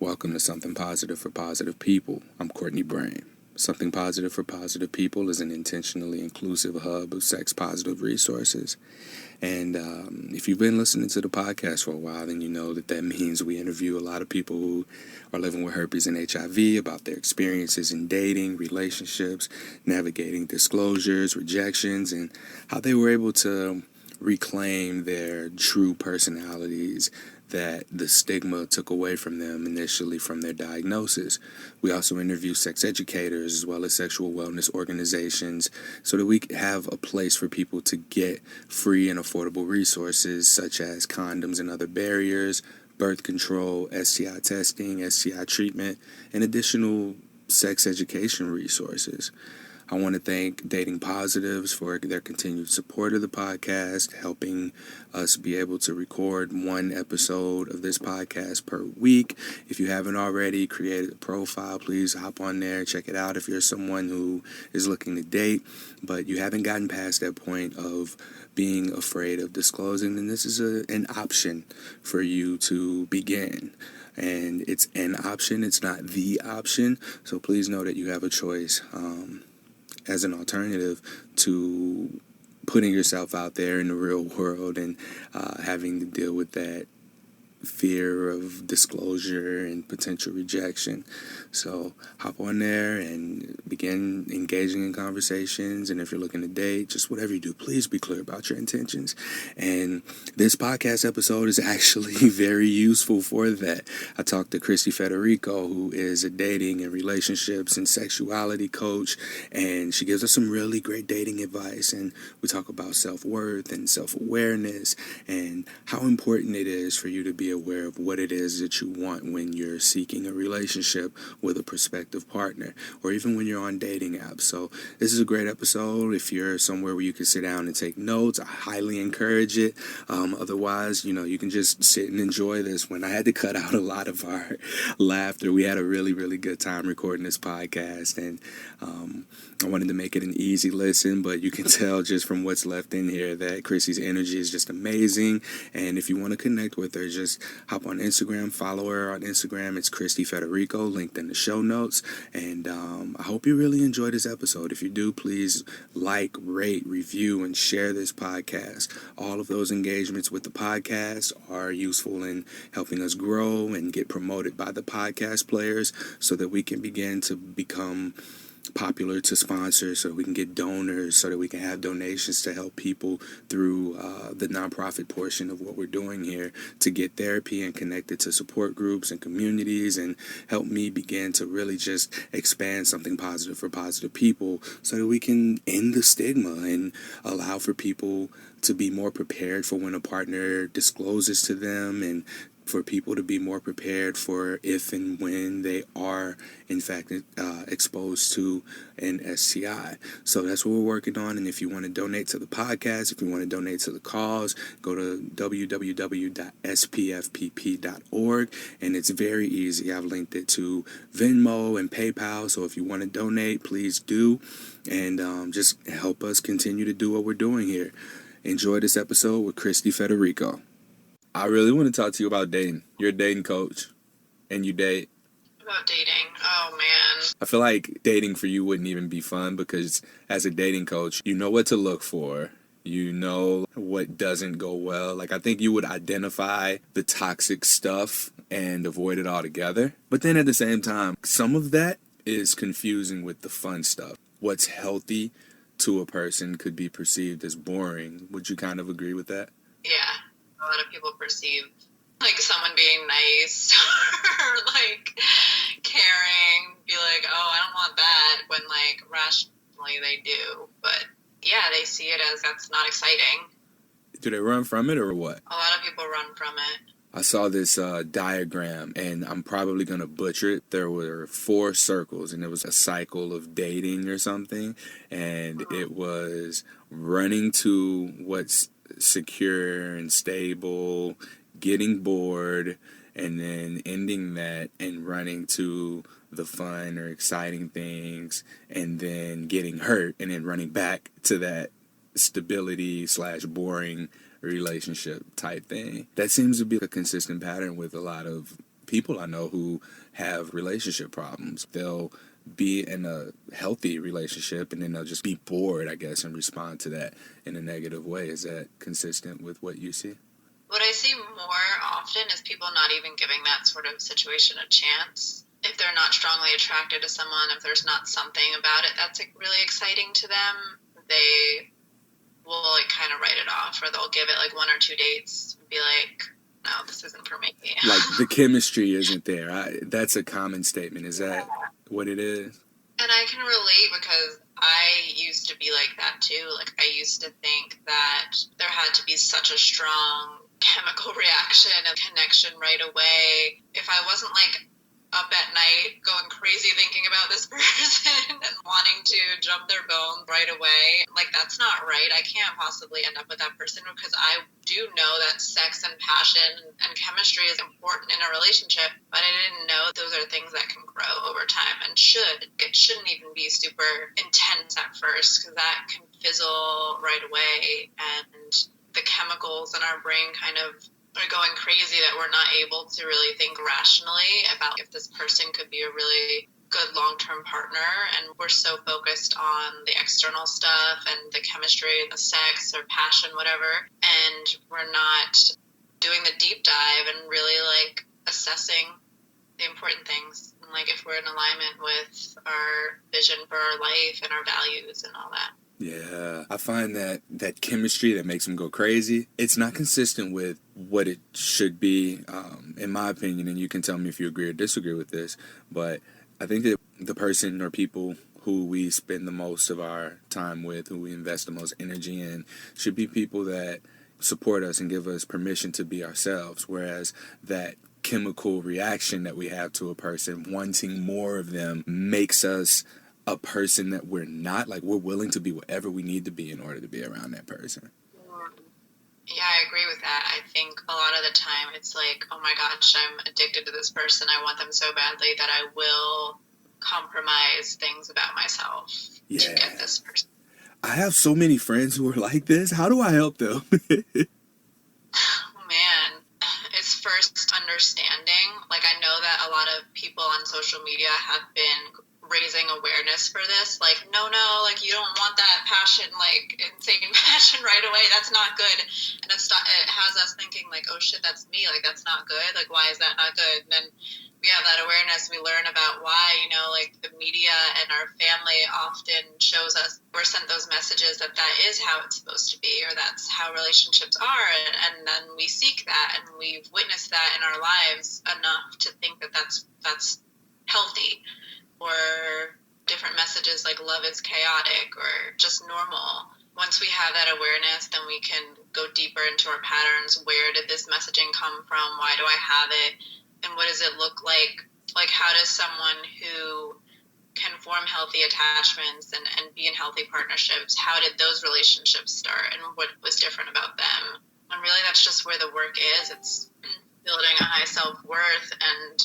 Welcome to Something Positive for Positive People. I'm Courtney Brain. Something Positive for Positive People is an intentionally inclusive hub of sex-positive resources. And if you've been listening to the podcast for a while, then you know that means we interview a lot of people who are living with herpes and HIV about their experiences in dating, relationships, navigating disclosures, rejections, and how they were able to reclaim their true personalities that the stigma took away from them initially from their diagnosis. We also interview sex educators as well as sexual wellness organizations so that we have a place for people to get free and affordable resources such as condoms and other barriers, birth control, STI testing, STI treatment, and additional sex education resources. I want to thank Dating Positives for their continued support of the podcast, helping us be able to record one episode of this podcast per week. If you haven't already created a profile, please hop on there, check it out if you're someone who is looking to date, but you haven't gotten past that point of being afraid of disclosing, then this is an option for you to begin. And it's an option, it's not the option, so please know that you have a choice as an alternative to putting yourself out there in the real world and having to deal with that fear of disclosure and potential rejection. So hop on there and begin engaging in conversations. And if you're looking to date, just whatever you do, please be clear about your intentions. And this podcast episode is actually very useful for that. I talked to Christie Federico, who is a dating and relationships and sexuality coach, and she gives us some really great dating advice. And we talk about self-worth and self-awareness and how important it is for you to be aware of what it is that you want when you're seeking a relationship with a prospective partner, or even when you're on dating apps. So this is a great episode. If you're somewhere where you can sit down and take notes, I highly encourage it. Otherwise, you can just sit and enjoy this one. I had to cut out a lot of our laughter. We had a really, really good time recording this podcast, and I wanted to make it an easy listen, but you can tell just from what's left in here that Chrissy's energy is just amazing. And if you want to connect with her, just hop on Instagram, follow her on Instagram. It's Christie Federico, linked in the show notes. And I hope you really enjoyed this episode. If you do, please like, rate, review, and share this podcast. All of those engagements with the podcast are useful in helping us grow and get promoted by the podcast players so that we can begin to become popular to sponsors, so we can get donors, so that we can have donations to help people through the nonprofit portion of what we're doing here to get therapy and connected to support groups and communities, and help me begin to really just expand something positive for positive people so that we can end the stigma and allow for people to be more prepared for when a partner discloses to them, and for people to be more prepared for if and when they are, in fact, exposed to an STI. So that's what we're working on. And if you want to donate to the podcast, if you want to donate to the cause, go to www.spfpp.org. And it's very easy. I've linked it to Venmo and PayPal. So if you want to donate, please do. And just help us continue to do what we're doing here. Enjoy this episode with Christie Federico. I really want to talk to you about dating. You're a dating coach, and you date. About dating? Oh, man. I feel like dating for you wouldn't even be fun because as a dating coach, you know what to look for. You know what doesn't go well. Like, I think you would identify the toxic stuff and avoid it altogether. But then at the same time, some of that is confusing with the fun stuff. What's healthy to a person could be perceived as boring. Would you kind of agree with that? Yeah. A lot of people perceive like someone being nice or like caring, be like, oh, I don't want that, when like rationally they do. But yeah, they see it as that's not exciting. Do they run from it or what? A lot of people run from it. I saw this diagram, and I'm probably going to butcher it. There were 4 circles, and it was a cycle of dating or something, and it was running to what's secure and stable, getting bored, and then ending that and running to the fun or exciting things, and then getting hurt, and then running back to that stability / boring relationship type thing. That seems to be a consistent pattern with a lot of people I know who have relationship problems. They'll be in a healthy relationship and then they'll just be bored, I guess, and respond to that in a negative way. Is that consistent with what you see? What I see more often is people not even giving that sort of situation a chance. If they're not strongly attracted to someone, if there's not something about it that's like really exciting to them, they will like kind of write it off, or they'll give it like 1 or 2 dates and be like, no, this isn't for me. Like the chemistry isn't there. That's a common statement. Is that what it is? And I can relate because I used to be like that too. Like I used to think that there had to be such a strong chemical reaction and connection right away. If I wasn't like up at night going crazy thinking about this person and wanting to jump their bones right away, like that's not right. I can't possibly end up with that person, because I do know that sex and passion and chemistry is important in a relationship, but I didn't know those are things that can grow over time and it shouldn't even be super intense at first, because that can fizzle right away and the chemicals in our brain kind of are going crazy that we're not able to really think rationally about if this person could be a really good long-term partner. And we're so focused on the external stuff and the chemistry and the sex or passion, whatever, and we're not doing the deep dive and really like assessing the important things, and like if we're in alignment with our vision for our life and our values and all that. Yeah, I find that chemistry that makes them go crazy, it's not consistent with what it should be, in my opinion, and you can tell me if you agree or disagree with this, but I think that the person or people who we spend the most of our time with, who we invest the most energy in, should be people that support us and give us permission to be ourselves, whereas that chemical reaction that we have to a person, wanting more of them, makes us a person that we're not. Like, we're willing to be whatever we need to be in order to be around that person. Yeah, I agree with that. I think a lot of the time it's like, oh my gosh, I'm addicted to this person. I want them so badly that I will compromise things about myself to get this person. I have so many friends who are like this. How do I help them? Man, it's first understanding. Like, I know that a lot of people on social media have been raising awareness for this, like, no, like, you don't want that passion, like insane passion right away, that's not good. And it has us thinking like, oh shit, that's me, like that's not good, like why is that not good? And then we have that awareness, we learn about why, like the media and our family often shows us, we're sent those messages that is how it's supposed to be, or that's how relationships are, and then we seek that, and we've witnessed that in our lives enough to think that that's healthy. Or different messages like love is chaotic or just normal. Once we have that awareness, then we can go deeper into our patterns. Where did this messaging come from? Why do I have it? And what does it look like? Like, how does someone who can form healthy attachments and be in healthy partnerships, how did those relationships start, and what was different about them? And really, that's just where the work is. It's building a high self-worth and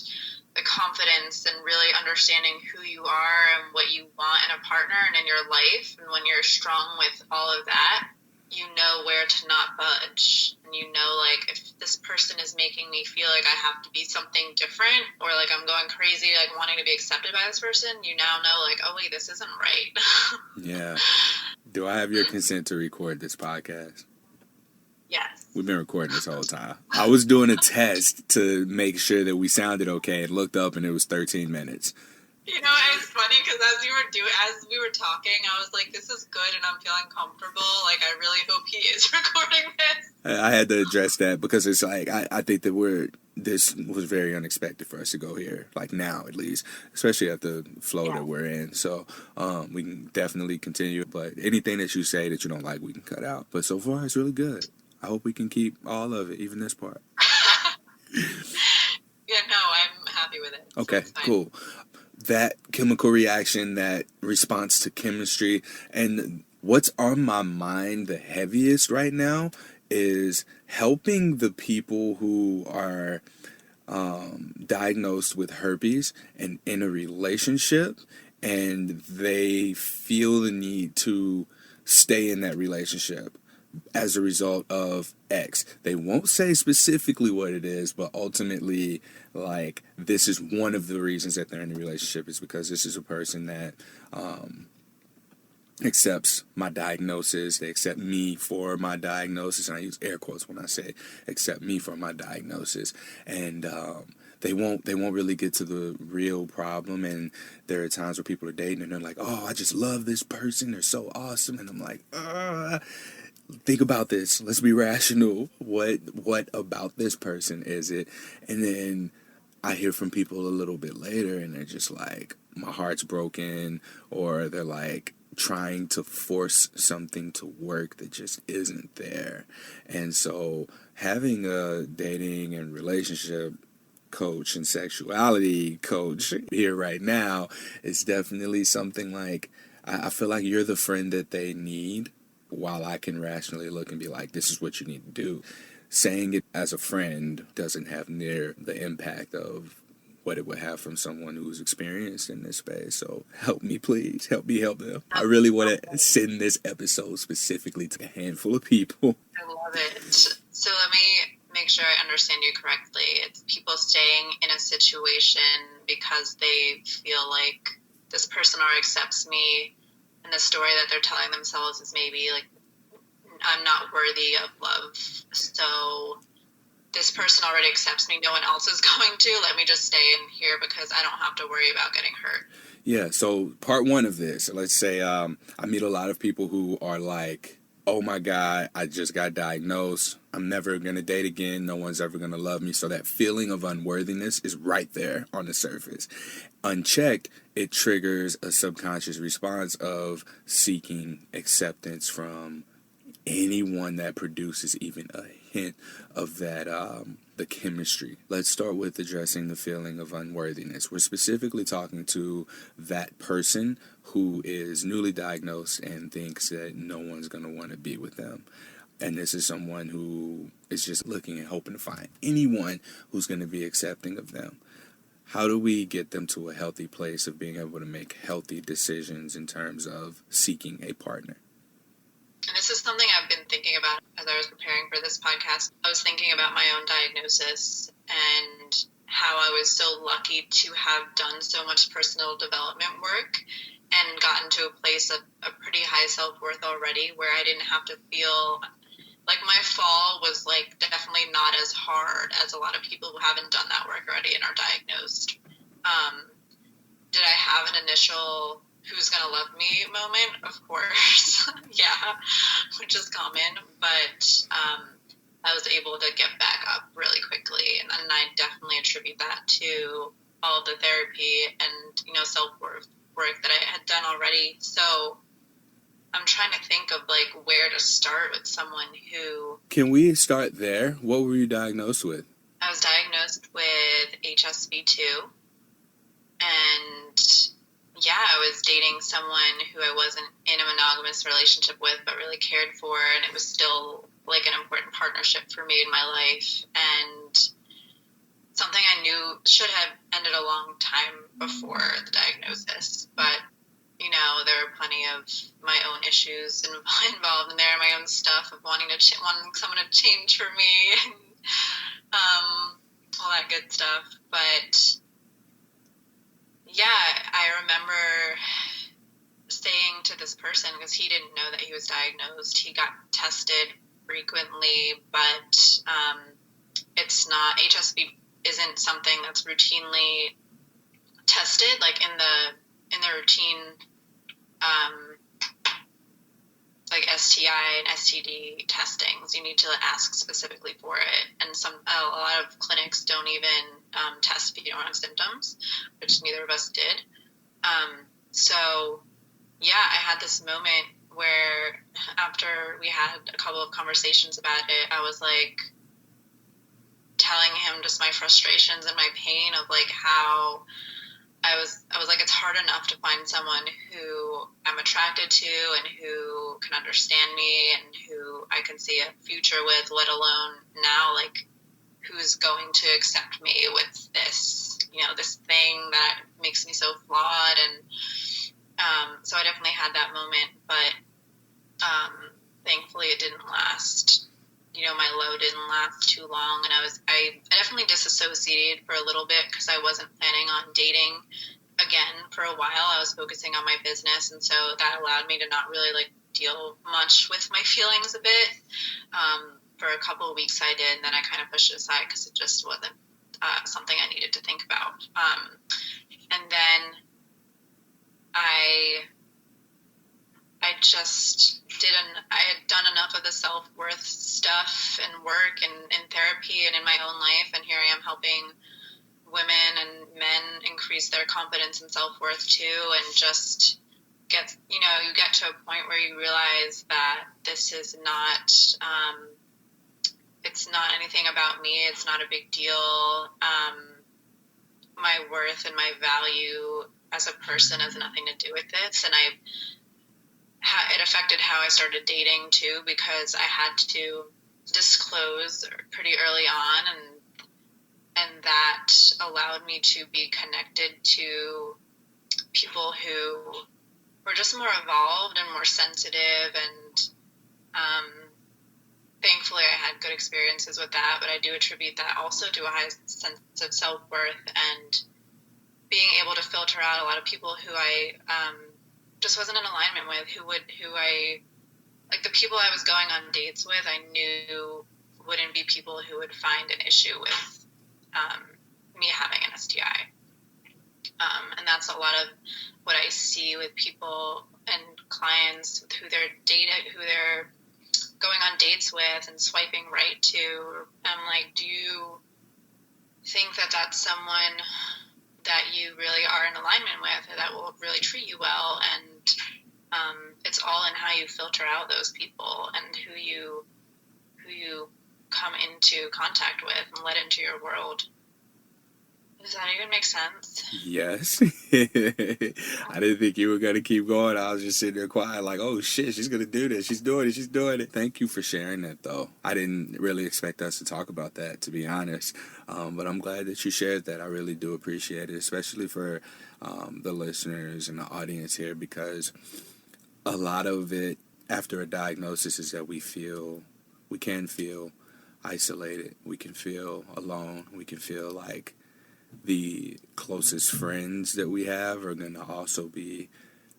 the confidence, and really understanding who you are and what you want in a partner and in your life. And when you're strong with all of that, you know where to not budge. And you know, like, if this person is making me feel like I have to be something different, or like I'm going crazy, like wanting to be accepted by this person, you now know, like, oh wait, this isn't right. Yeah. Do I have your consent to record this podcast? Yes. We've been recording this whole time. I was doing a test to make sure that we sounded okay, and looked up and it was 13 minutes. It's funny because as we were talking, I was like, this is good and I'm feeling comfortable. Like, I really hope he is recording this. I had to address that because it's like, I think that this was very unexpected for us to go here, like now at least, especially at the flow that we're in. So we can definitely continue, but anything that you say that you don't like, we can cut out. But so far, it's really good. I hope we can keep all of it, even this part. Yeah, no, I'm happy with it. Okay, so cool. That chemical reaction, that response to chemistry, and what's on my mind the heaviest right now is helping the people who are diagnosed with herpes and in a relationship, and they feel the need to stay in that relationship as a result of X. They won't say specifically what it is, but ultimately, like, this is one of the reasons that they're in a relationship, is because this is a person that accepts my diagnosis. They accept me for my diagnosis, and I use air quotes when I say accept me for my diagnosis. And they won't really get to the real problem. And there are times where people are dating and they're like, oh, I just love this person, they're so awesome, and I'm like, think about this. Let's be rational. What about this person is it? And then I hear from people a little bit later and they're just like, my heart's broken, or they're like trying to force something to work that just isn't there. And so having a dating and relationship coach and sexuality coach here right now is definitely something like, I feel like you're the friend that they need, while I can rationally look and be like, this is what you need to do. Saying it as a friend doesn't have near the impact of what it would have from someone who's experienced in this space. So help me, please. Help me help them. I really want to send this episode specifically to a handful of people. I love it. So let me make sure I understand you correctly. It's people staying in a situation because they feel like this person already accepts me, and the story that they're telling themselves is maybe like, I'm not worthy of love. So this person already accepts me. No one else is going to. Let me just stay in here because I don't have to worry about getting hurt. Yeah. So part one of this, let's say I meet a lot of people who are like, oh my God, I just got diagnosed. I'm never going to date again. No one's ever going to love me. So that feeling of unworthiness is right there on the surface. Unchecked, it triggers a subconscious response of seeking acceptance from anyone that produces even a hint of that, the chemistry. Let's start with addressing the feeling of unworthiness. We're specifically talking to that person who is newly diagnosed and thinks that no one's going to want to be with them. And this is someone who is just looking and hoping to find anyone who's going to be accepting of them. How do we get them to a healthy place of being able to make healthy decisions in terms of seeking a partner? And this is something I've been thinking about as I was preparing for this podcast. I was thinking about my own diagnosis and how I was so lucky to have done so much personal development work and gotten to a place of a pretty high self-worth already, where I didn't have to feel like my fall was like definitely not as hard as a lot of people who haven't done that work already and are diagnosed. Did I have an initial who's going to love me moment? Of course. Yeah, which is common, but I was able to get back up really quickly. And I definitely attribute that to all the therapy and, self-worth work that I had done already. So I'm trying to think of like where to start with someone who... Can we start there? What were you diagnosed with? I was diagnosed with HSV-2, and yeah, I was dating someone who I wasn't in a monogamous relationship with, but really cared for, and it was still like an important partnership for me in my life, and something I knew should have ended a long time before the diagnosis. But, there were plenty of my own issues involved in there, my own stuff of wanting someone to change for me, and all that good stuff. But yeah, I remember saying to this person, because he didn't know that he was diagnosed, he got tested frequently, but it's not, HSV isn't something that's routinely tested, like in the routine, like STI and STD testings. You need to ask specifically for it, and a lot of clinics don't even test if you don't have symptoms, which neither of us did. So yeah, I had this moment where after we had a couple of conversations about it, I was like telling him just my frustrations and my pain of like how I was like, it's hard enough to find someone who I'm attracted to and who can understand me and who I can see a future with, let alone now, like, who's going to accept me with this, this thing that makes me so flawed. And so I definitely had that moment. But thankfully it didn't last. My low didn't last too long, and I definitely disassociated for a little bit because I wasn't planning on dating again for a while. I was focusing on my business, and so that allowed me to not really like deal much with my feelings a bit. For a couple of weeks I did, and then I kind of pushed it aside because it just wasn't something I needed to think about. And then I had done enough of the self-worth stuff and work and in therapy and in my own life, and here I am helping women and men increase their confidence and self-worth too, and just you get to a point where you realize that this is not, it's not anything about me, it's not a big deal. My worth and my value as a person has nothing to do with this, and it affected how I started dating too, because I had to disclose pretty early on, and that allowed me to be connected to people who were just more evolved and more sensitive, and thankfully I had good experiences with that, but I do attribute that also to a high sense of self-worth and being able to filter out a lot of people who I just wasn't in alignment with, like the people I was going on dates with, I knew wouldn't be people who would find an issue with me having an STI. And that's a lot of what I see with people and clients who they're going on dates with and swiping right to. I'm like, do you think that that's someone that you really are in alignment with, or that will really treat you well? And it's all in how you filter out those people and who you come into contact with and let into your world. Does that even make sense? Yes. I didn't think you were going to keep going. I was just sitting there quiet like, oh shit, she's going to do this. She's doing it. Thank you for sharing that, though. I didn't really expect us to talk about that, to be honest. But I'm glad that you shared that. I really do appreciate it, especially for the listeners and the audience here, because a lot of it after a diagnosis is that we can feel isolated. We can feel alone. We can feel like the closest friends that we have are going to also be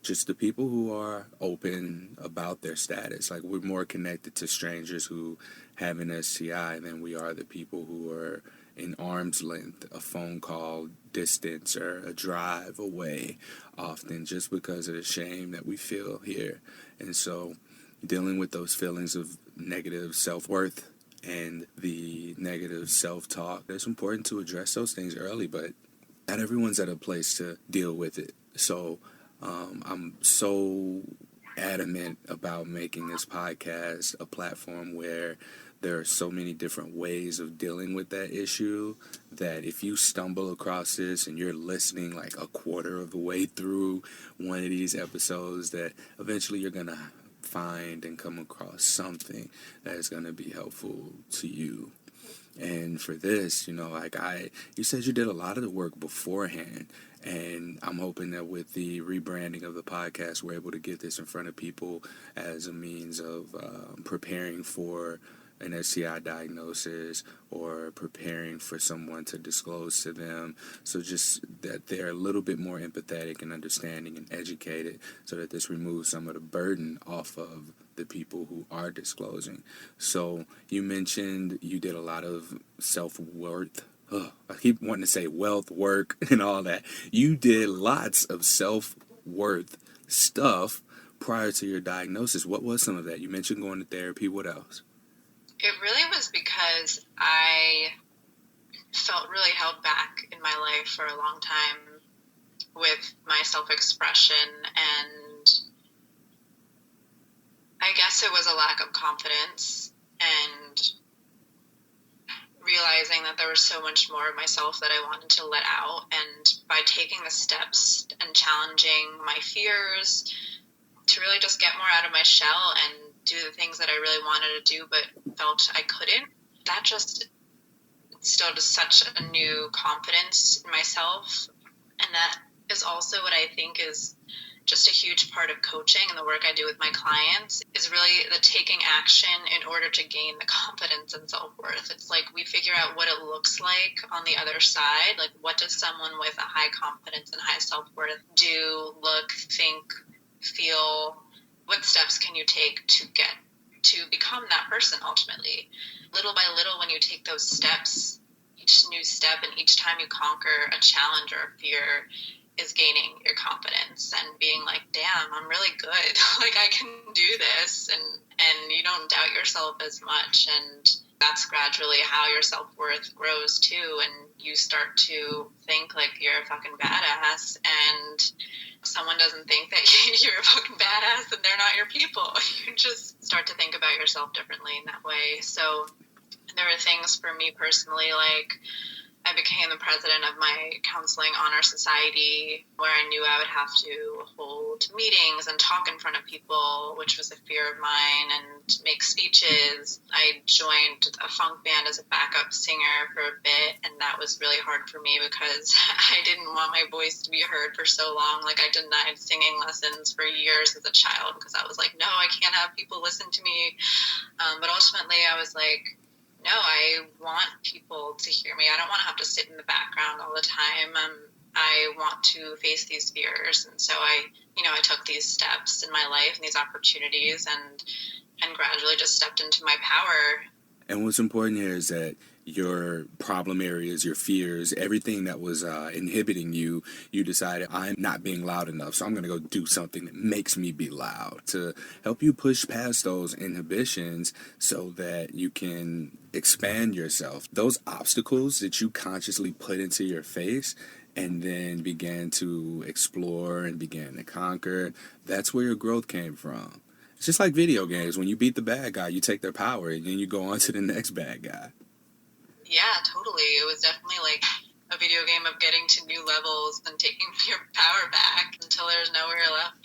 just the people who are open about their status. Like, we're more connected to strangers who have an STI than we are the people who are in arm's length, a phone call distance or a drive away, often just because of the shame that we feel here. And so dealing with those feelings of negative self-worth and the negative self-talk, it's important to address those things early, but not everyone's at a place to deal with it. So I'm so adamant about making this podcast a platform where there are so many different ways of dealing with that issue that if you stumble across this and you're listening like a quarter of the way through one of these episodes, that eventually you're going to find and come across something that is going to be helpful to you. And for this, you said you did a lot of the work beforehand, and I'm hoping that with the rebranding of the podcast, we're able to get this in front of people as a means of preparing for an STI diagnosis or preparing for someone to disclose to them. So just that they're a little bit more empathetic and understanding and educated, so that this removes some of the burden off of the people who are disclosing. So you mentioned you did a lot of self-worth. I keep wanting to say wealth, work, and all that. You did lots of self-worth stuff prior to your diagnosis. What was some of that? You mentioned going to therapy. What else? It really was because I felt really held back in my life for a long time with my self-expression, and I guess it was a lack of confidence and realizing that there was so much more of myself that I wanted to let out. And by taking the steps and challenging my fears to really just get more out of my shell and do the things that I really wanted to do but felt I couldn't, that just instilled such a new confidence in myself. And that is also what I think is just a huge part of coaching and the work I do with my clients is really the taking action in order to gain the confidence and self-worth. It's like we figure out what it looks like on the other side. Like, what does someone with a high confidence and high self-worth do, look, think, feel? What steps can you take to get to become that person ultimately? Little by little, when you take those steps, each new step and each time you conquer a challenge or a fear is gaining your confidence and being like, damn, I'm really good. Like, I can do this. And you don't doubt yourself as much. And that's gradually how your self-worth grows too. And you start to think like you're a fucking badass, and someone doesn't think that you're a fucking badass, and they're not your people. You just start to think about yourself differently in that way. So there are things for me personally, like I became the president of my counseling honor society, where I knew I would have to hold meetings and talk in front of people, which was a fear of mine, and make speeches. I joined a funk band as a backup singer for a bit, and that was really hard for me because I didn't want my voice to be heard for so long. Like, I denied singing lessons for years as a child because I was like, no, I can't have people listen to me. But ultimately I was like, no, I want people to hear me. I don't want to have to sit in the background all the time. I want to face these fears. And so I took these steps in my life and these opportunities and gradually just stepped into my power. And what's important here is that your problem areas, your fears, everything that was inhibiting you, you decided, I'm not being loud enough, so I'm going to go do something that makes me be loud to help you push past those inhibitions so that you can expand yourself. Those obstacles that you consciously put into your face and then began to explore and began to conquer, that's where your growth came from. It's just like video games. When you beat the bad guy, you take their power and then you go on to the next bad guy. Yeah, totally. It was definitely like a video game of getting to new levels and taking your power back until there's nowhere left,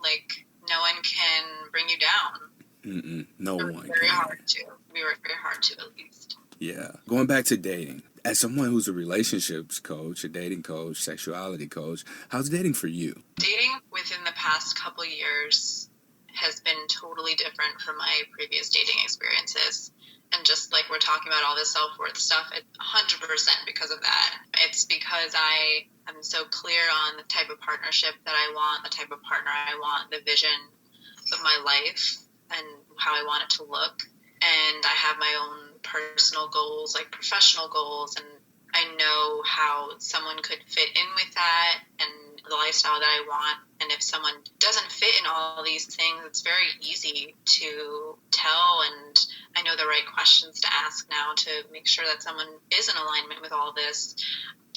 like no one can bring you down. No one very can. hard to. We work very hard to, at least. Yeah. Going back to dating, as someone who's a relationships coach, a dating coach, sexuality coach, how's dating for you? Dating within the past couple years has been totally different from my previous dating experiences. And just like we're talking about all this self-worth stuff, it's 100% because of that. It's because I am so clear on the type of partnership that I want, the type of partner I want, the vision of my life and how I want it to look. And I have my own personal goals, like professional goals, and I know how someone could fit in with that and the lifestyle that I want. And if someone doesn't fit in all these things, it's very easy to tell, and I know the right questions to ask now to make sure that someone is in alignment with all this.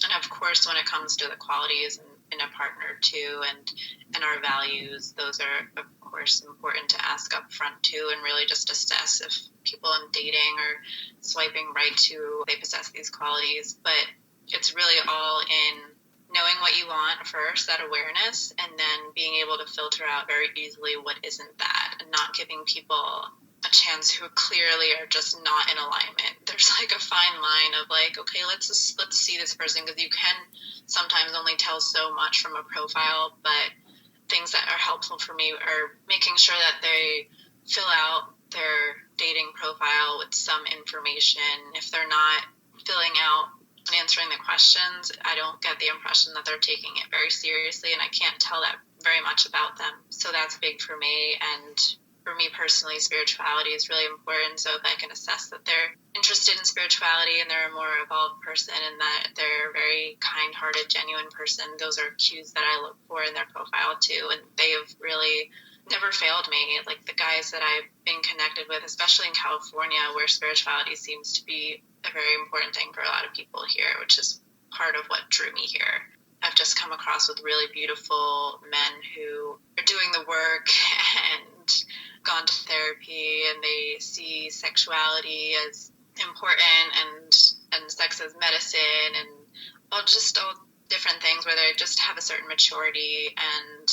And of course, when it comes to the qualities in a partner too, and our values, those are of course important to ask up front too, and really just assess if people I'm dating are swiping right to they possess these qualities. But it's really all in knowing what you want first, that awareness, and then being able to filter out very easily what isn't that, and not giving people a chance who clearly are just not in alignment. There's like a fine line of like, okay, let's see this person, because you can sometimes only tell so much from a profile, but things that are helpful for me are making sure that they fill out their dating profile with some information. If they're not filling out and answering the questions, I don't get the impression that they're taking it very seriously, and I can't tell that very much about them. So that's big for me. And for me personally, spirituality is really important. So if I can assess that they're interested in spirituality and they're a more evolved person and that they're a very kind-hearted, genuine person, those are cues that I look for in their profile too. And they have really never failed me. Like the guys that I've been connected with, especially in California, where spirituality seems to be a very important thing for a lot of people here, which is part of what drew me here. I've just come across with really beautiful men who are doing the work and gone to therapy, and they see sexuality as important and sex as medicine, and all different things where they just have a certain maturity and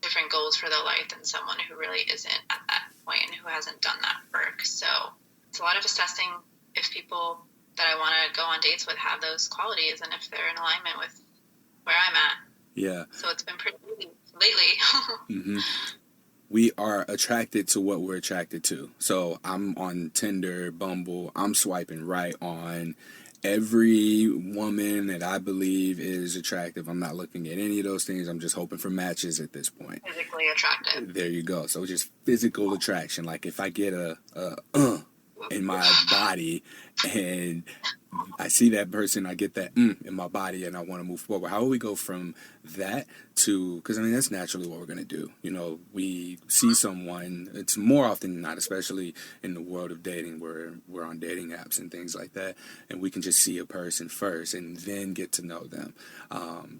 different goals for their life than someone who really isn't at that point and who hasn't done that work. So it's a lot of assessing if people that I want to go on dates with have those qualities and if they're in alignment with where I'm at. Yeah. So it's been pretty easy lately. Mm-hmm. We are attracted to what we're attracted to. So I'm on Tinder, Bumble. I'm swiping right on every woman that I believe is attractive. I'm not looking at any of those things. I'm just hoping for matches at this point. Physically attractive. There you go. So just physical attraction. Like if I get a in my body and I see that person, I get that in my body, and I want to move forward. How will we go from that to, because I mean, that's naturally what we're going to do. You know, we see someone, it's more often than not, especially in the world of dating, where we're on dating apps and things like that, and we can just see a person first and then get to know them.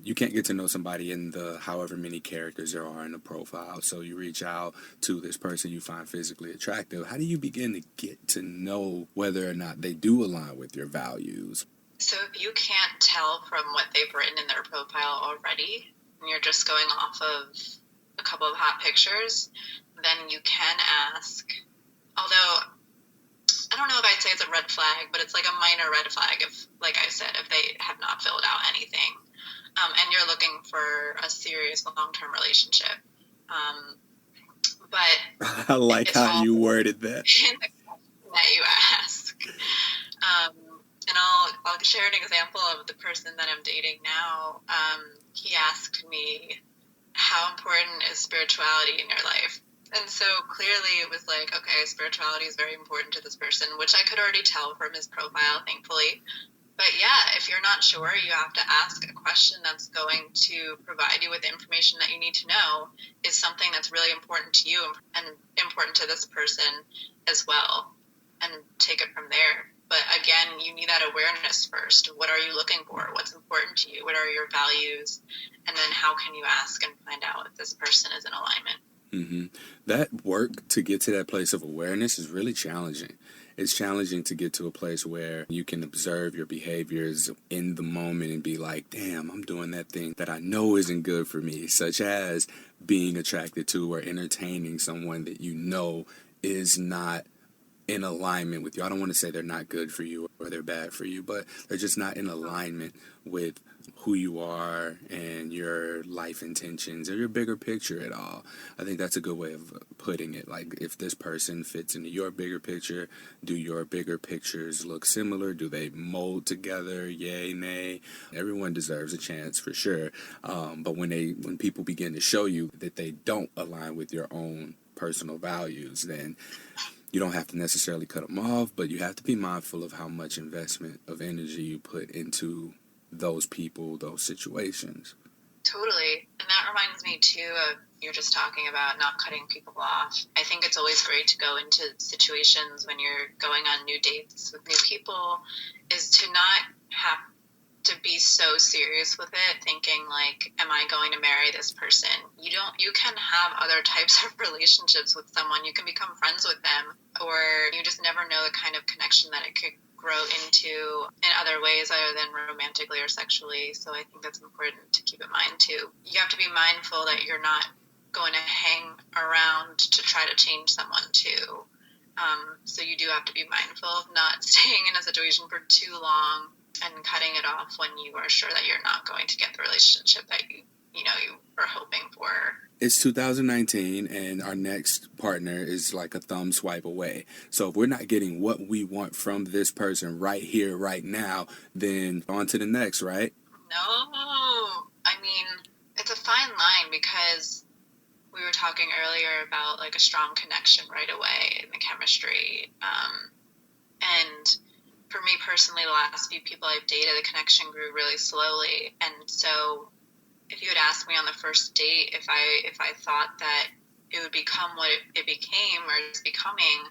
You can't get to know somebody in the however many characters there are in the profile. So you reach out to this person you find physically attractive. How do you begin to get to know whether or not they do align with your values? So if you can't tell from what they've written in their profile already, and you're just going off of a couple of hot pictures, then you can ask, although I don't know if I'd say it's a red flag, but it's like a minor red flag if, like I said, if they have not filled out anything, and you're looking for a serious long-term relationship. But I like how you worded that. That you ask. And I'll share an example of the person that I'm dating now. He asked me, how important is spirituality in your life? And so clearly it was like, okay, spirituality is very important to this person, which I could already tell from his profile, thankfully. But yeah, if you're not sure, you have to ask a question that's going to provide you with the information that you need to know. Is something that's really important to you and important to this person as well, and take it from there. But again, you need that awareness first. What are you looking for? What's important to you? What are your values? And then how can you ask and find out if this person is in alignment? Mm-hmm. That work to get to that place of awareness is really challenging. It's challenging to get to a place where you can observe your behaviors in the moment and be like, damn, I'm doing that thing that I know isn't good for me, such as being attracted to or entertaining someone that you know is not in alignment with you. I don't want to say they're not good for you or they're bad for you, but they're just not in alignment with who you are and your life intentions or your bigger picture at all. I think that's a good way of putting it. Like, if this person fits into your bigger picture, do your bigger pictures look similar? Do they mold together? Yay, nay? Everyone deserves a chance for sure. But when people begin to show you that they don't align with your own personal values, then you don't have to necessarily cut them off, but you have to be mindful of how much investment of energy you put into those people, those situations. Totally. And that reminds me, too, of you're just talking about not cutting people off. I think it's always great to go into situations when you're going on new dates with new people is to not have to be so serious with it, thinking like, am I going to marry this person? You can have other types of relationships with someone. You can become friends with them, or you just never know the kind of connection that it could grow into in other ways other than romantically or sexually. So I think that's important to keep in mind too. You have to be mindful that you're not going to hang around to try to change someone too. So you do have to be mindful of not staying in a situation for too long and cutting it off when you are sure that you're not going to get the relationship that you are hoping for. It's 2019 and our next partner is like a thumb swipe away. So if we're not getting what we want from this person right here, right now, then on to the next, right? No. I mean, it's a fine line because we were talking earlier about like a strong connection right away in the chemistry. And for me personally, the last few people I've dated, the connection grew really slowly. And so if you had asked me on the first date if I thought that it would become what it became or is becoming,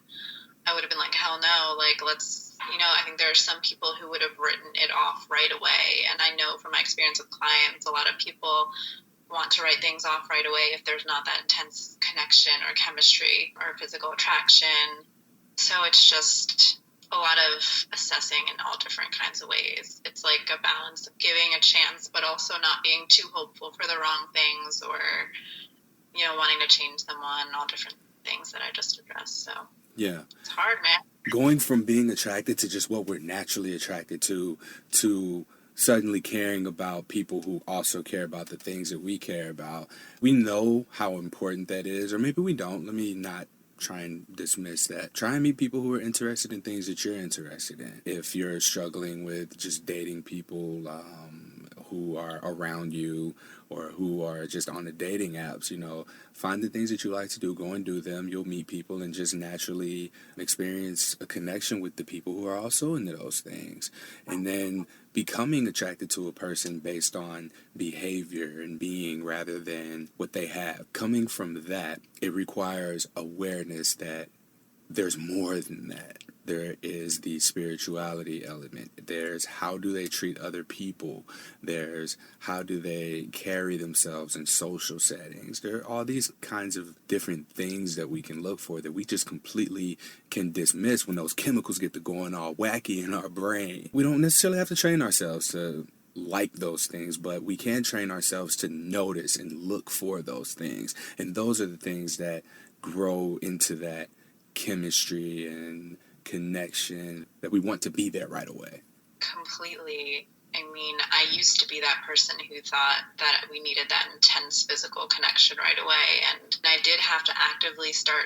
I would have been like, hell no. Like, I think there are some people who would have written it off right away. And I know from my experience with clients, a lot of people want to write things off right away if there's not that intense connection or chemistry or physical attraction. So it's just a lot of assessing in all different kinds of ways. It's like a balance of giving a chance, but also not being too hopeful for the wrong things or, wanting to change someone, all different things that I just addressed. So yeah, it's hard, man. Going from being attracted to just what we're naturally attracted to suddenly caring about people who also care about the things that we care about. We know how important that is, or maybe we don't. Let me not try and dismiss that. Try and meet people who are interested in things that you're interested in. If you're struggling with just dating people who are around you or who are just on the dating apps, find the things that you like to do, go and do them. You'll meet people and just naturally experience a connection with the people who are also into those things. And then becoming attracted to a person based on behavior and being rather than what they have. Coming from that, it requires awareness that there's more than that. There is the spirituality element. There's how do they treat other people. There's how do they carry themselves in social settings. There are all these kinds of different things that we can look for that we just completely can dismiss when those chemicals get to going all wacky in our brain. We don't necessarily have to train ourselves to like those things, but we can train ourselves to notice and look for those things. And those are the things that grow into that chemistry and connection that we want to be there right away. Completely. I mean, I used to be that person who thought that we needed that intense physical connection right away. And I did have to actively start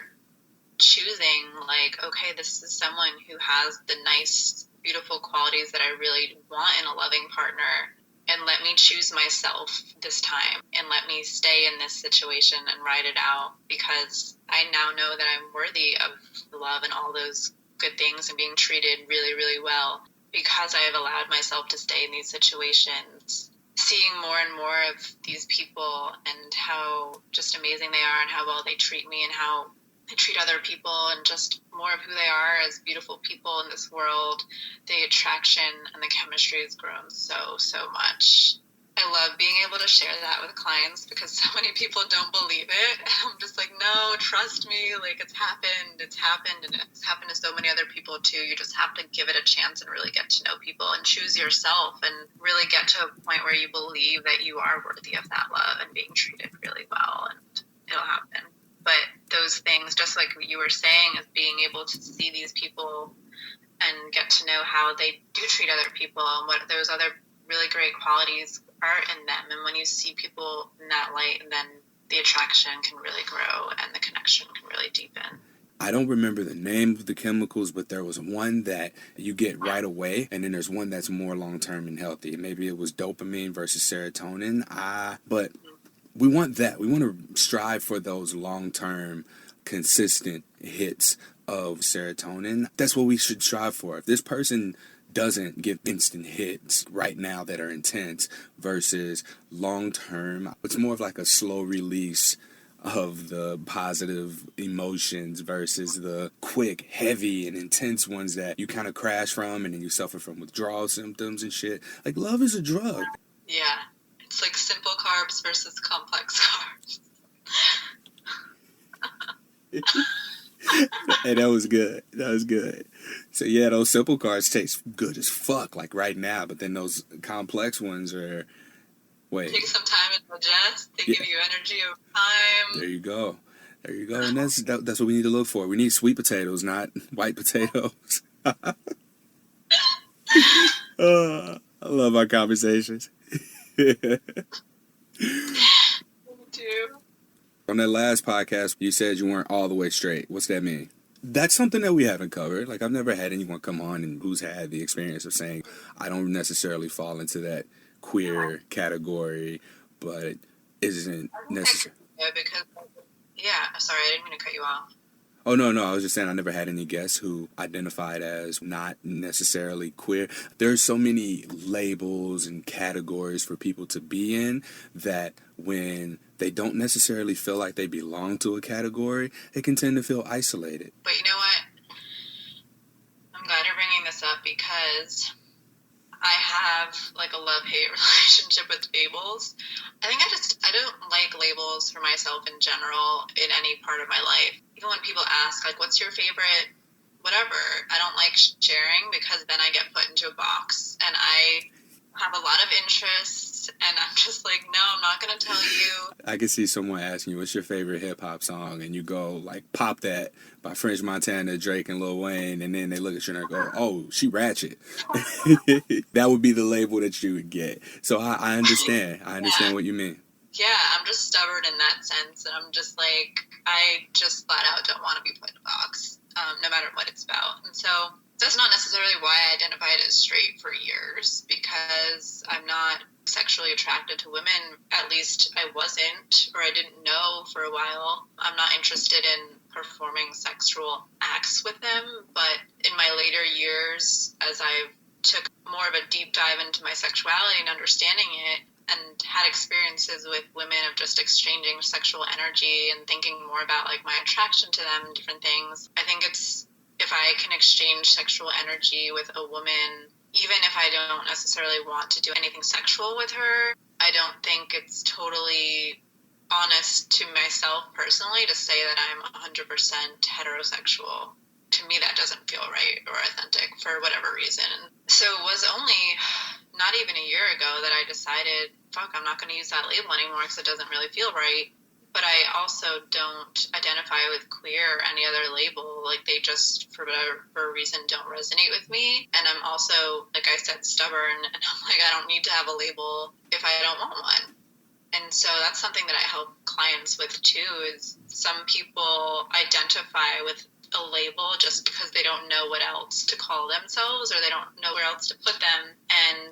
choosing, like, okay, this is someone who has the nice, beautiful qualities that I really want in a loving partner. And let me choose myself this time and let me stay in this situation and ride it out, because I now know that I'm worthy of love and all those good things and being treated really, really well, because I have allowed myself to stay in these situations, seeing more and more of these people and how just amazing they are and how well they treat me and how they treat other people and just more of who they are as beautiful people in this world. The attraction and the chemistry has grown so much. I love being able to share that with clients because so many people don't believe it. I'm just like, no, trust me, like it's happened, and it's happened to so many other people too. You just have to give it a chance and really get to know people and choose yourself and really get to a point where you believe that you are worthy of that love and being treated really well, and it'll happen. But those things, just like what you were saying, is being able to see these people and get to know how they do treat other people and what those other really great qualities are in them. And when you see people in that light, then the attraction can really grow and the connection can really deepen. I don't remember the name of the chemicals, but there was one that you get right away, and then there's one that's more long-term and healthy. Maybe it was dopamine versus serotonin. But we want that. We want to strive for those long-term, consistent hits of serotonin. That's what we should strive for. If this person doesn't give instant hits right now that are intense versus long-term, it's more of like a slow release of the positive emotions versus the quick, heavy, and intense ones that you kind of crash from and then you suffer from withdrawal symptoms and shit. Like, love is a drug. Yeah. It's like simple carbs versus complex carbs. Hey, that was good. So yeah, those simple carbs taste good as fuck, like right now. But then those complex ones are, take some time to digest. They give you energy over time. There you go, and that's what we need to look for. We need sweet potatoes, not white potatoes. I love our conversations. Me too. On that last podcast, you said you weren't all the way straight. What's that mean? That's something that we haven't covered. Like, I've never had anyone come on and who's had the experience of saying, I don't necessarily fall into that queer category, but it isn't necessary. Yeah, because, sorry, I didn't mean to cut you off. Oh, no, I was just saying I never had any guests who identified as not necessarily queer. There's so many labels and categories for people to be in that when they don't necessarily feel like they belong to a category, they can tend to feel isolated. But you know what? I'm glad you're bringing this up because I have like a love-hate relationship with labels. I think I don't like labels for myself in general in any part of my life. Even when people ask, like, what's your favorite whatever, I don't like sharing because then I get put into a box. And I have a lot of interests this. And I'm just like, no, I'm not going to tell you. I can see someone asking you, what's your favorite hip-hop song? And you go, like, Pop That by French Montana, Drake, and Lil Wayne. And then they look at you and they go, oh, she ratchet. That would be the label that you would get. So I understand. I understand what you mean. Yeah, I'm just stubborn in that sense. And I'm just like, I just flat out don't want to be put in a box, no matter what it's about. And so that's not necessarily why I identified as straight for years, because I'm not sexually attracted to women. At least I wasn't, or I didn't know for a while. I'm not interested in performing sexual acts with them. But in my later years, as I took more of a deep dive into my sexuality and understanding it, and had experiences with women of just exchanging sexual energy and thinking more about like my attraction to them and different things, I think it's, if I can exchange sexual energy with a woman, even if I don't necessarily want to do anything sexual with her, I don't think it's totally honest to myself personally to say that I'm 100% heterosexual. To me, that doesn't feel right or authentic for whatever reason. So it was only not even a year ago that I decided, fuck, I'm not going to use that label anymore because it doesn't really feel right. But I also don't identify with queer or any other label. Like, they just, for whatever reason, don't resonate with me. And I'm also, like I said, stubborn. And I'm like, I don't need to have a label if I don't want one. And so that's something that I help clients with, too, is some people identify with a label just because they don't know what else to call themselves, or they don't know where else to put them. And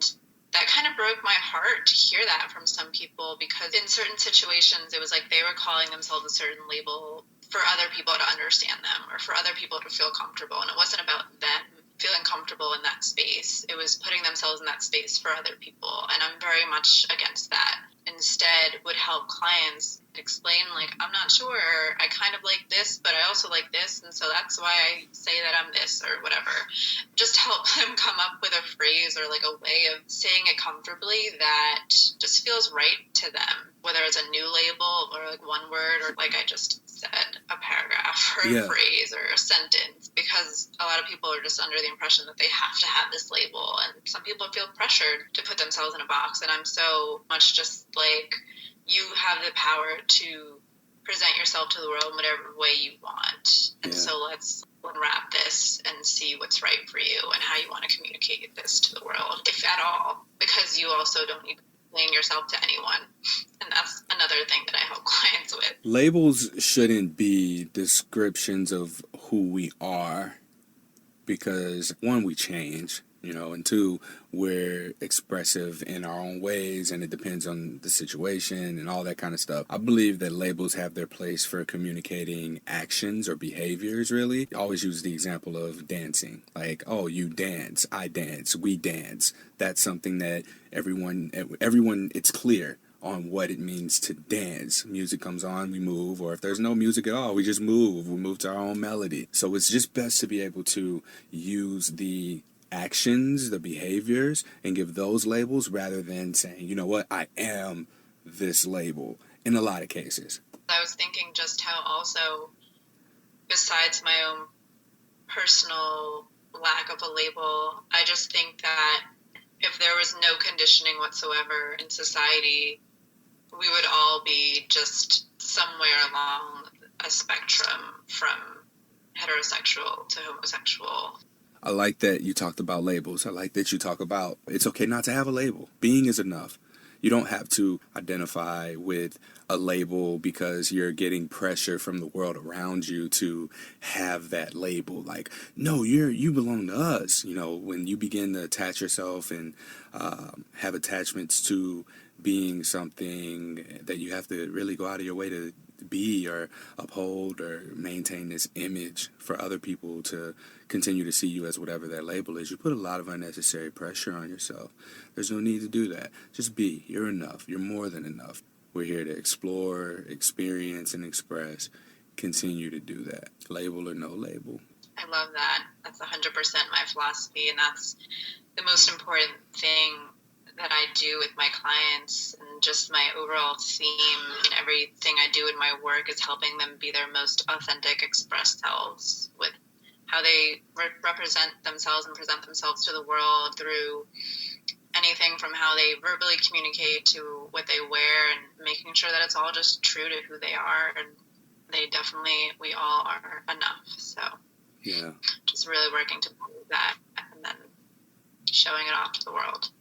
that kind of broke my heart to hear that from some people, because in certain situations, it was like they were calling themselves a certain label for other people to understand them, or for other people to feel comfortable. And it wasn't about them feeling comfortable in that space. It was putting themselves in that space for other people. And I'm very much against that. Instead, would help clients explain, like, I'm not sure, I kind of like this, but I also like this, and so that's why I say that I'm this, or whatever. Just help them come up with a phrase or like a way of saying it comfortably that just feels right to them, whether it's a new label or like one word, or like I just said, a paragraph or a phrase or a sentence, because a lot of people are just under the impression that they have to have this label, and some people feel pressured to put themselves in a box. And I'm so much just like, you have the power to present yourself to the world in whatever way you want. And so let's unwrap this and see what's right for you and how you want to communicate this to the world, if at all, because you also don't need to explain yourself to anyone. And that's another thing that I help clients with. Labels shouldn't be descriptions of who we are, because one, we change, and two, we're expressive in our own ways, and it depends on the situation and all that kind of stuff. I believe that labels have their place for communicating actions or behaviors, really. I always use the example of dancing. Like, oh, you dance, I dance, we dance. That's something that everyone, it's clear on what it means to dance. Music comes on, we move, or if there's no music at all, we just move. We move to our own melody. So it's just best to be able to use the actions, the behaviors, and give those labels rather than saying, you know what, I am this label in a lot of cases. I was thinking just how also, besides my own personal lack of a label, I just think that if there was no conditioning whatsoever in society, we would all be just somewhere along a spectrum from heterosexual to homosexual. I like that you talked about labels. I like that you talk about it's okay not to have a label. Being is enough. You don't have to identify with a label because you're getting pressure from the world around you to have that label. Like, no, you belong to us. When you begin to attach yourself and have attachments to being something that you have to really go out of your way to be or uphold or maintain this image for other people to continue to see you as whatever that label is, you put a lot of unnecessary pressure on yourself. There's no need to do that. Just be. You're enough. You're more than enough. We're here to explore, experience, and express. Continue to do that. Label or no label. I love that. That's 100% my philosophy, and that's the most important thing that I do with my clients, and just my overall theme and everything I do in my work is helping them be their most authentic, expressed selves with how they represent themselves and present themselves to the world through any anything from how they verbally communicate to what they wear, and making sure that it's all just true to who they are. And we all are enough. So yeah, just really working to believe that and then showing it off to the world.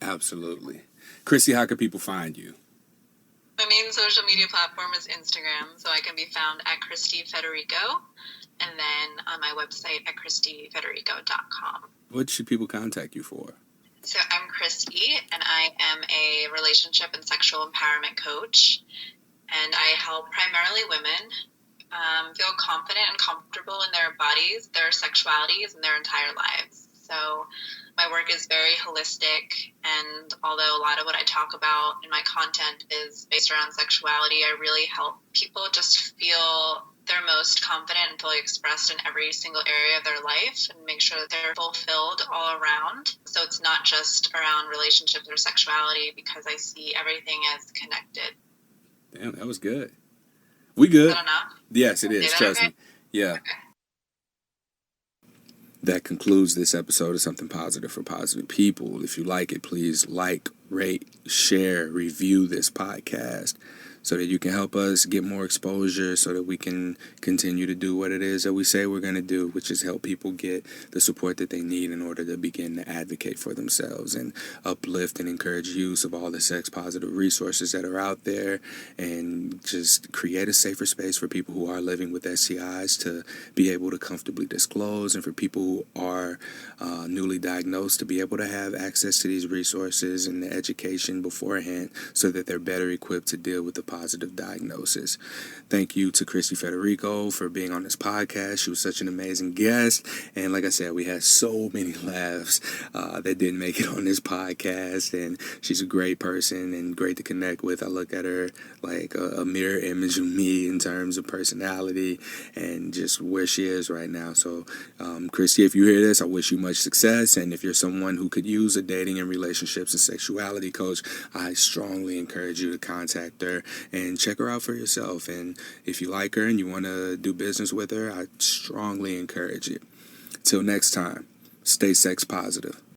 absolutely. Christie, how can people find you? My main social media platform is Instagram, so I can be found at Christie Federico, and then on my website at christiefederico.com. What should people contact you for? So I'm Christie, and I am a relationship and sexual empowerment coach, and I help primarily women feel confident and comfortable in their bodies, their sexualities, and their entire lives. So my work is very holistic, and although a lot of what I talk about in my content is based around sexuality, I really help people just feel their most confident and fully expressed in every single area of their life, and make sure that they're fulfilled all around. So it's not just around relationships or sexuality, because I see everything as connected. Damn, that was good. We good? Is that enough? Yes, it is. Trust me. Yeah. Okay. That concludes this episode of Something Positive for Positive People. If you like it, please like, rate, share, review this podcast so that you can help us get more exposure, so that we can continue to do what it is that we say we're going to do, which is help people get the support that they need in order to begin to advocate for themselves and uplift and encourage use of all the sex positive resources that are out there, and just create a safer space for people who are living with STIs to be able to comfortably disclose, and for people who are newly diagnosed to be able to have access to these resources and the education beforehand so that they're better equipped to deal with the positive diagnosis. Thank you to Christie Federico for being on this podcast. She was such an amazing guest, and like I said, we had so many laughs that didn't make it on this podcast, and she's a great person and great to connect with. I look at her like a mirror image of me in terms of personality and just where she is right now. So Christie, if you hear this, I wish you much success, and if you're someone who could use a dating and relationships and sexuality coach, I strongly encourage you to contact her and check her out for yourself. And if you like her and you want to do business with her, I strongly encourage it. Till next time, stay sex positive.